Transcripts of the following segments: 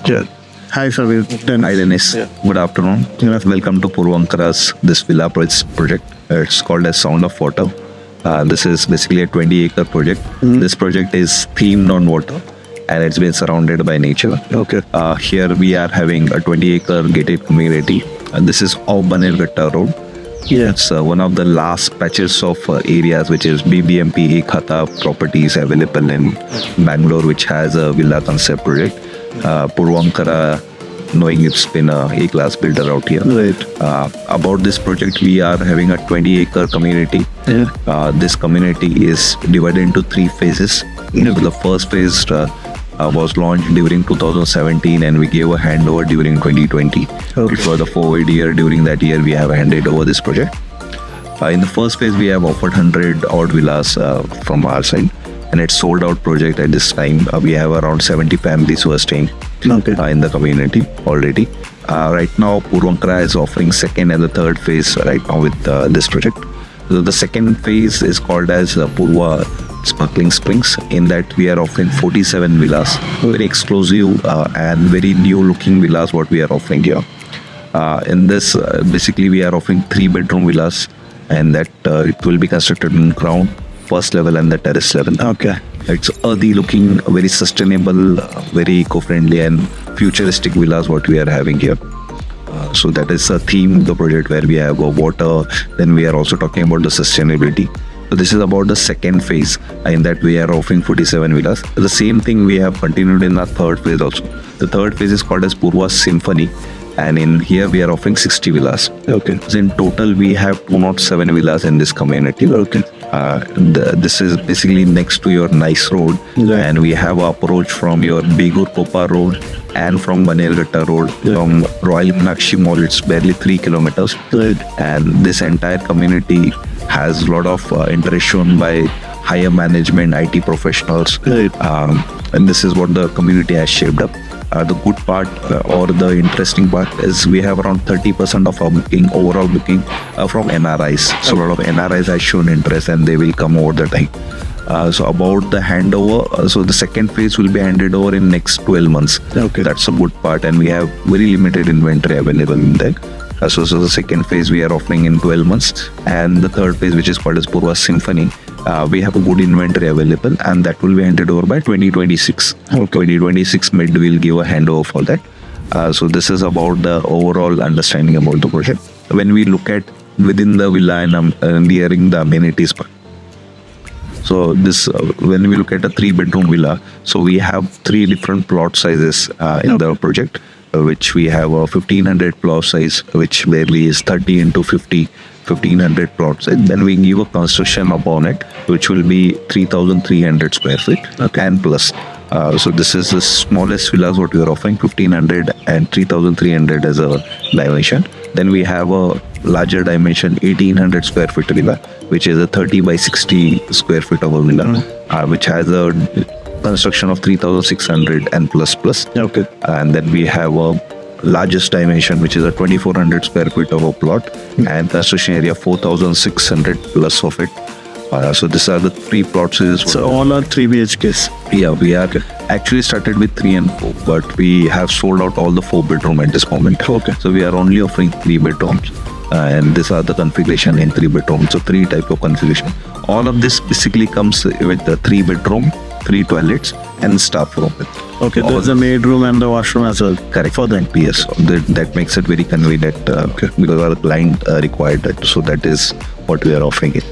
Yeah. Hi, Savir. Hi Dennis. Good afternoon. Welcome to Purva's this villa project. It's called as Sound of Water. This is basically a 20-acre project. This project is themed on water and it's been surrounded by nature. Okay. Here we are having a 20-acre gated community. This is off Bangalore Road. Yeah. It's one of the last patches of areas which is BBMP Khata properties available in Bangalore, which has a villa concept project. Purva, knowing it's been a A-class builder out here. Right. About this project, we are having a 20-acre community. Yeah. This community is divided into 3 phases. The first phase was launched during 2017 and we gave a handover during 2020. Okay. It was the forward year. During that year, we have handed over this project. In the first phase, we have offered 100 odd villas from our side. And it's sold out project at this time. We have around 70 families who are staying in the community already. Right now, Purva is offering second and the third phase right now with this project. So the second phase is called as Purva Sparkling Springs. In that, we are offering 47 villas, very exclusive and very new looking villas what we are offering here. In this, basically, we are offering 3-bedroom villas and that it will be constructed in ground, first level and the terrace level. Okay. It's earthy looking, very sustainable, very eco-friendly and futuristic villas what we are having here. So that is a theme of the project where we have water. Then we are also talking about the sustainability. So this is about the second phase in that we are offering 47 villas. The same thing we have continued in our third phase also. The third phase is called as Purva Symphony. And in here we are offering 60 villas. Okay. So in total we have 207 villas in this community. Okay. This is basically next to your Nice Road, and we have approach from your Begur Kopa Road and from Banelgatta Road. From Royal Meenakshi Mall, it's barely 3 kilometers. Right. And this entire community has a lot of interest shown by higher management, IT professionals. Right. And this is what the community has shaped up. The good part or the interesting part is we have around 30% of our booking, overall booking from NRIs. So a lot of NRIs have shown interest and they will come over the time. So about the handover, so the second phase will be handed over in next 12 months. Okay. That's a good part and we have very limited inventory available in that. So the second phase we are offering in 12 months and the third phase, which is called as Purva Symphony, we have a good inventory available and that will be handed over by 2026. Okay. 2026 mid will give a handover for that. So this is about the overall understanding about the project. When we look at within the villa and nearing the amenities part. So this, when we look at a 3-bedroom villa, so we have 3 different plot sizes in the project, which we have a 1500 plot size, which barely is 30 into 50. 1500 plots, and then we give a construction upon it, which will be 3,300 square feet and plus. So this is the smallest villas what we are offering, 1500 and 3,300 as a dimension. Then we have a larger dimension, 1800 square feet villa, which is a 30 by 60 square feet of a villa, which has a construction of 3,600 and plus. Okay. And then we have a largest dimension, which is a 2,400 square feet of a plot and construction area 4,600 plus of it. So these are the 3 plots. So all are 3 BHKs. Yeah, we are actually started with 3 and 4, but we have sold out all the 4-bedroom at this moment. Okay. So we are only offering 3 bedrooms. And these are the configuration in 3 bedrooms. So 3 type of configuration. All of this basically comes with the 3-bedroom, 3 toilets and staff room. Okay, there's a maid room and the washroom as well. Correct. For them. Yes, that makes it very convenient because our client required that. So that is what we are offering it.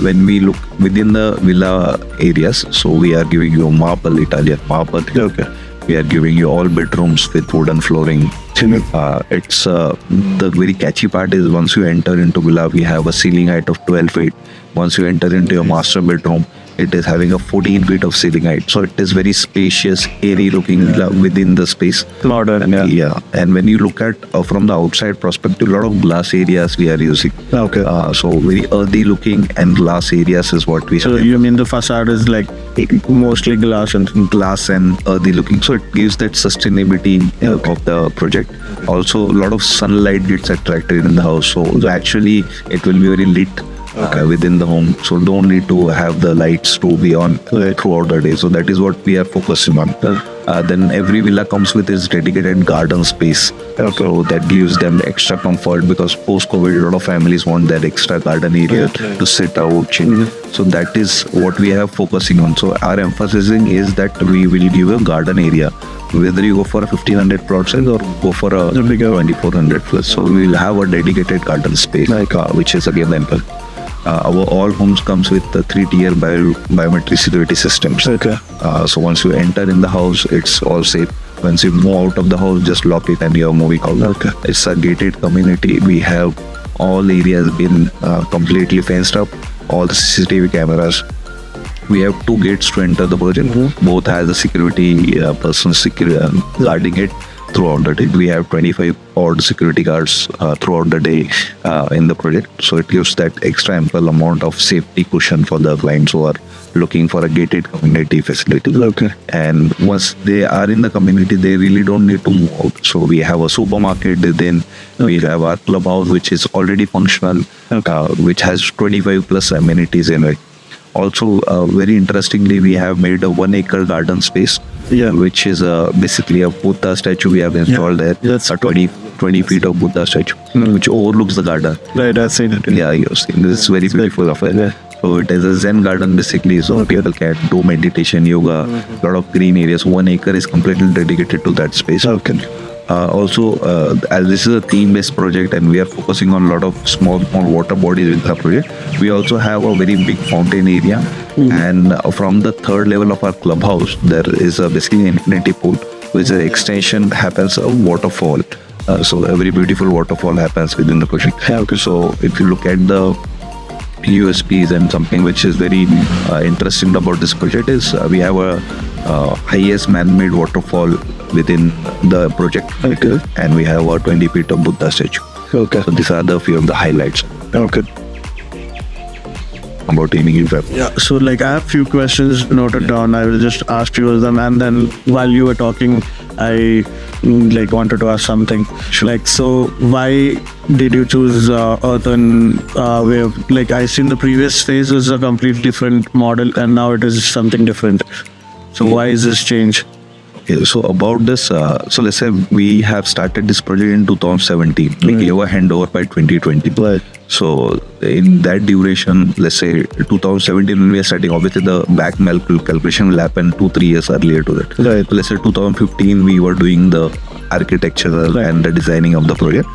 When we look within the villa areas, so we are giving you marble, Italian marble. Okay. We are giving you all bedrooms with wooden flooring. It's the very catchy part is once you enter into villa, we have a ceiling height of 12 feet. Once you enter into your master bedroom, it is having a 14 feet of ceiling height. So it is very spacious, airy looking within the space. Modern, yeah. And when you look at from the outside perspective, a lot of glass areas we are using. Okay. So very earthy looking and glass areas is what we So have. you mean the facade is like mostly glass and earthy looking. So it gives that sustainability of the project. Also, a lot of sunlight gets attracted in the house. So actually, it will be very lit within the home. So don't need to have the lights to be on throughout the day. So that is what we are focusing on. Then every villa comes with its dedicated garden space. So that gives them extra comfort, because post-COVID, a lot of families want that extra garden area to sit out, chill. So that is what we are focusing on. So our emphasizing is that we will give a garden area, whether you go for a 1500 plot size or go for a bigger 2400 plus. So we will have a dedicated garden space, which is again ample. Our all homes comes with the 3-tier biometric security systems. So once you enter in the house, it's all safe. Once you move out of the house, just lock it and you're moving out. It's a gated community. We have all areas been completely fenced up. All the CCTV cameras. We have 2 gates to enter the project. Both has a security person guarding it throughout the day. We have 25 odd security guards throughout the day in the project. So it gives that extra ample amount of safety cushion for the clients who are looking for a gated community facility. And once they are in the community, they really don't need to move out. So we have a supermarket, then we have our clubhouse, which is already functional, which has 25 plus amenities in it. Also, very interestingly, we have made a 1-acre garden space, which is basically a Buddha statue we have installed there. That's a 20 feet of Buddha statue, which overlooks the garden. Right, I've seen it. Yeah, you've seen this. Is very beautiful of it. So it is a Zen garden basically. So people can do meditation, yoga, lot of green areas. 1 acre is completely dedicated to that space. Also, as this is a theme-based project and we are focusing on a lot of small water bodies in the project, we also have a very big fountain area. And from the 3rd level of our clubhouse, there is basically an infinity pool, which is extension happens of waterfall. So a very beautiful waterfall happens within the project. So if you look at the USPs and something which is very interesting about this project is we have a highest man-made waterfall within the project, and we have a 20 feet of Buddha statue. So these are the few of the highlights. About aiming. So I have few questions noted down. I will just ask you them, and then while you were talking, I wanted to ask something. So why did you choose earthen wave? I seen the previous phase was a completely different model, and now it is something different. So why is this change? Okay, so about this, so let's say we have started this project in 2017. We gave a handover by 2020. So in that duration, let's say 2017 when we are starting, obviously the back calculation will happen 2-3 years earlier to that. So let's say 2015 we were doing the architectural and the designing of the project.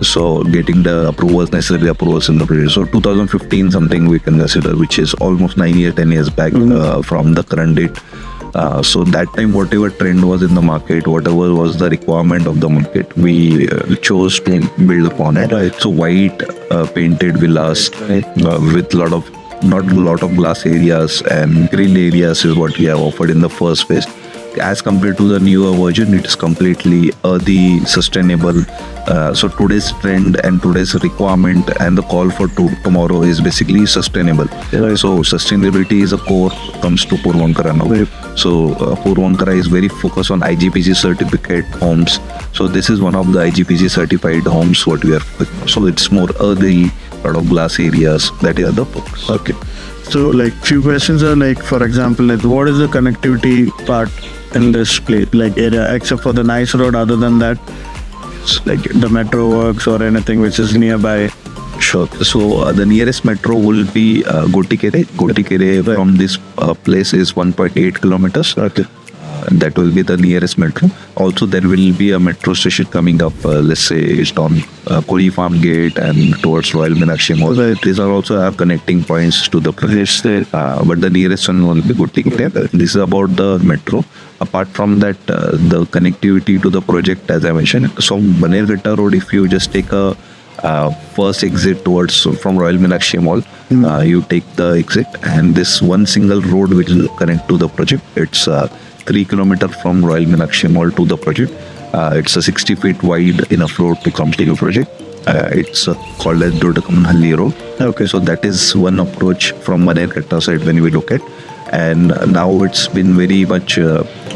So getting the necessary approvals in the project. So 2015 something we can consider, which is almost 9 years, 10 years back from the current date. So that time, whatever trend was in the market, whatever was the requirement of the market, we chose to build upon it. So white painted villas with not a lot of glass areas and green areas is what we have offered in the first phase. As compared to the newer version, it is completely earthy, sustainable. So today's trend and today's requirement and the call for tomorrow is basically sustainable. So sustainability is a core comes to Purvankara now. So Purvankara is very focused on IGPG certificate homes. So this is one of the IGPG certified homes what we are. So it's more earthy, lot of glass areas. That is the focus. So few questions are for example, what is the connectivity part in this place, area, except for the nice road? Other than that, the metro works or anything which is nearby? Sure. So the nearest metro will be Gotikere. Gotikere from this place is 1.8 kilometers. That will be the nearest metro. Also, there will be a metro station coming up, let's say it's on Koli Farm Gate and towards Royal Meenakshi Mall. These are also our connecting points to the place. But the nearest one will be Gotikere. This is about the metro. Apart from that, the connectivity to the project, as I mentioned, so Banerghatta Road, if you just take a first exit towards from Royal Meenakshi Mall, you take the exit, and this one single road which will connect to the project. It's 3 kilometers from Royal Meenakshi Mall to the project. It's a 60 feet wide enough road to complete the project. It's called as Dodakamanhalli Road. So that is one approach from Banerghatta side when we look at. And now it's been very much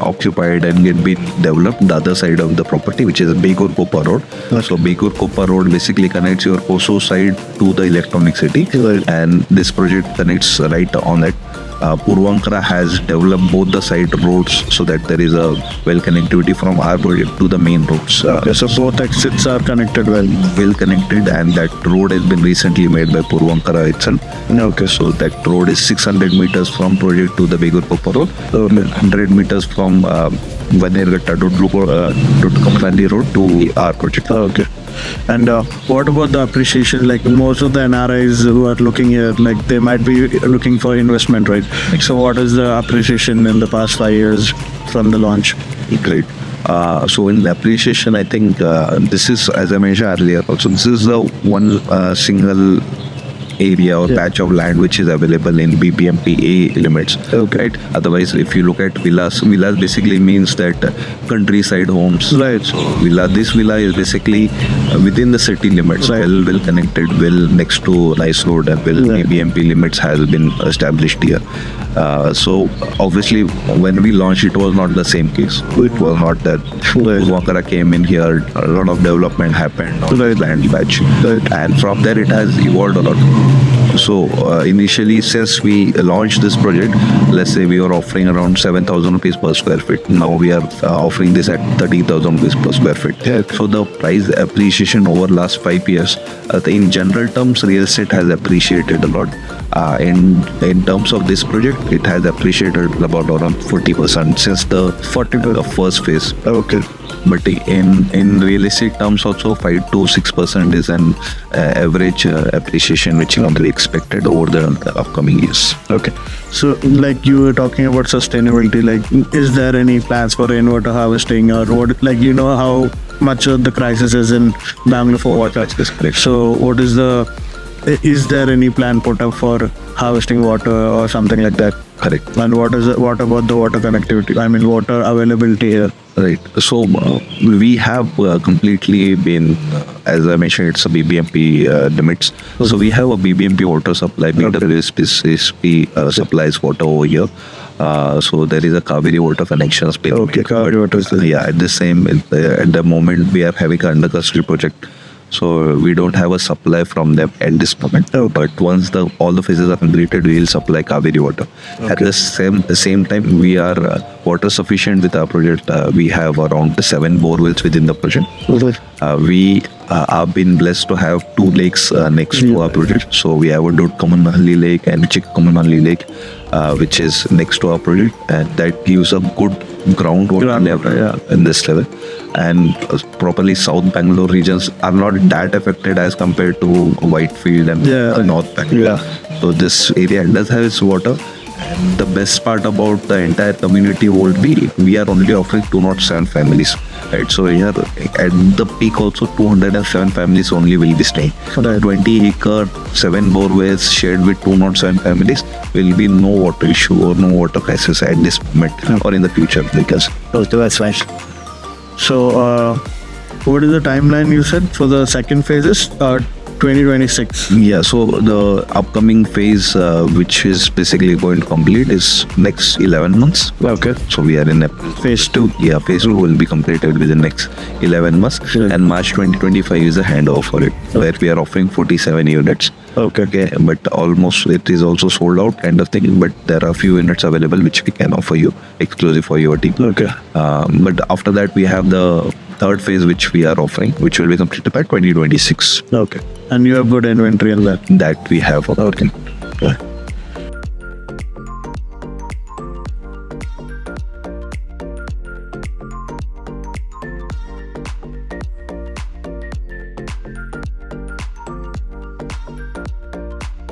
occupied and get been developed the other side of the property, which is Begur Kopa Road. So Begur Kopa Road basically connects your Koso side to the Electronic City, and this project connects right on it. Purva has developed both the side roads so that there is a well connectivity from our project to the main roads. So both exits are connected Well connected, and that road has been recently made by Purva itself. Okay. So that road is 600 meters from project to the Begur Kopa Road, 100 meters from Vanerghatta to Kamalandi Road to our project. Okay. And what about the appreciation? Like most of the NRIs who are looking here, like they might be looking for investment, right? So what is the appreciation in the past 5 years from the launch? Great. So in the appreciation, I think this is, as I mentioned earlier, also this is the one single area or patch of land which is available in BBMP A limits. Okay. Right. Otherwise, if you look at villas basically means that countryside homes. Right. So this villa is basically within the city limits, Right. well connected, well next to nice road, and BBMP limits has been established here. So obviously, when we launched, it was not the same case. It was not that Wakara came in here, a lot of development happened on the land patch, and from there it has evolved a lot. So initially, since we launched this project, let's say we were offering around 7,000 rupees per square feet. Now we are offering this at 30,000 rupees per square feet. So the price appreciation over last 5 years, in general terms, real estate has appreciated a lot. In terms of this project, it has appreciated about around 40% since the first phase. Okay. But in realistic terms, also 5 to 6% is an average appreciation which can be expected over the upcoming years. Okay. So, like you were talking about sustainability, like is there any plans for rainwater harvesting or what? Like you know how much of the crisis is in Bangalore for water. That's correct. So, is there any plan put up for harvesting water or something like that? Correct. And what about the water connectivity? I mean, water availability here. Right. So we have completely been, as I mentioned, it's a BBMP limits. So we have a BBMP water supply. BWSP supplies water over here. So there is a Kaveri water connection. Okay, Kaveri water. At the moment we are having an under custody project. So we don't have a supply from them at this moment. But once all the phases are completed, we will supply Kaveri water. At the same time, we are water sufficient with our project. We have around 7 borewells within the project. We have been blessed to have 2 lakes next to our project. So we have a Dodkamanhalli Lake and Chikkamanhalli Lake, which is next to our project, and that gives a good groundwater level in this level. And properly South Bangalore regions are not that affected as compared to Whitefield and North Bangalore. So this area does have its water. And the best part about the entire community would be we are only offering 207 families. Right, so here at the peak also 207 families only will be staying. 20 acre, 7 borewells shared with 207 families will be no water issue or no water crisis at this moment or in the future because. That's nice. So, what is the timeline you said for the second phases? 2026. Yeah, so the upcoming phase, which is basically going to complete, is next 11 months. Okay. So we are in phase 2. Yeah, phase 2 will be completed within next 11 months. And March 2025 is a handover for it, where we are offering 47 units. Okay, but almost it is also sold out kind of thing. But there are a few units available which we can offer you exclusive for your team. Okay. But after that, we have the third phase which we are offering, which will be completed by 2026. Okay. And you have good inventory in that? That we have. Okay.